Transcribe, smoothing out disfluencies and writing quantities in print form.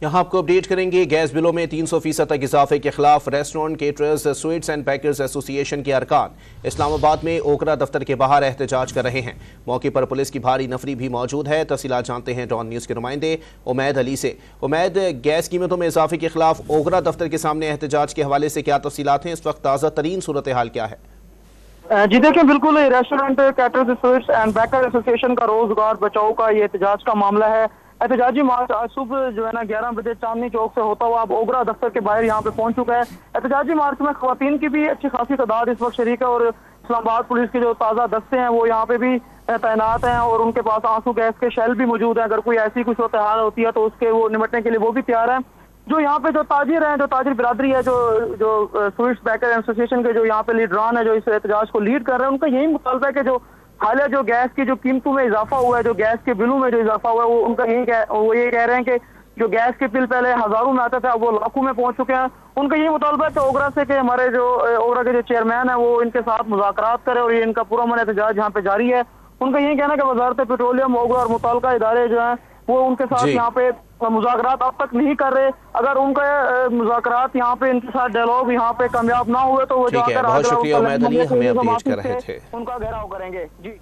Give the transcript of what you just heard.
यहाँ आपको अपडेट करेंगे। गैस बिलों में 300% तक इजाफे के खिलाफ restaurant, caterers, sweets and bakers association के अरकान इस्लामाबाद में ओकरा दफ्तर के बाहर एहतजाज कर रहे हैं। मौके पर पुलिस की भारी नफरी भी मौजूद है। तफसीलात जानते हैं डॉन न्यूज़ के नुमाइंदे उमैद अली से। उमैद, गैस कीमतों में इजाफे के खिलाफ ओकरा दफ्तर के सामने एहतजाज के हवाले से क्या तफसीलात हैं? इस वक्त ताज़ा तरीन सूरत हाल क्या है? जी देखिए, बिल्कुल restaurant, caterers, sweets and baker association का रोजगार बचाओ का ये एहतजाज का मामला है। एहतजाजी मार्च आज सुबह जो है ना 11 बजे चांदनी चौक से होता हुआ अब ओगरा दफ्तर के बाहर यहाँ पे पहुंच चुका है। एहतजाजी मार्च में खवातीन की भी अच्छी खासी तादाद इस वक्त शरीक है और इस्लामाबाद पुलिस के जो ताज़ा दस्ते हैं वो यहाँ पे भी तैनात हैं और उनके पास आंसू गैस के शेल भी मौजूद हैं। अगर कोई ऐसी कुछ सूरत हाल होती है तो उसके वो निपटने के लिए वो भी तैयार है। जो यहाँ पे जो ताजिर हैं, जो ताजिर बिरादरी है, जो स्वीट्स बेकर एसोसिएशन के जो यहाँ पे लीडरान है, जो इस एहतजाज को लीड कर रहे हैं, उनका यही मुतालबा है कि जो हालिया जो गैस की जो कीमतों में इजाफा हुआ है, जो गैस के बिलों में जो इजाफा हुआ है, वो उनका वो ये कह रहे हैं कि जो गैस के बिल पहले हजारों में आते थे अब वो लाखों में पहुंच चुके हैं। उनका यही मुतालबा है कि ओगरा से कि हमारे जो ओगरा के जो चेयरमैन है वो इनके साथ मुज़ाकरात करे और ये इनका पूरा मन एहतजाज यहाँ पे जारी है। उनका यही कहना है कि वजारत पेट्रोलियम, ओगरा और मुताल्लिका इदारे जो हैं वो उनके साथ यहाँ पे मुज़ाकरात अब तक नहीं कर रहे। अगर उनका मुज़ाकरात यहाँ पे इनके साथ डायलॉग यहाँ पे कामयाब ना हुए तो वो जाकर बहुत शुक्रिया उमैद अली, हमें अपडेट कर रहे थे। उनका घेराव करेंगे। जी।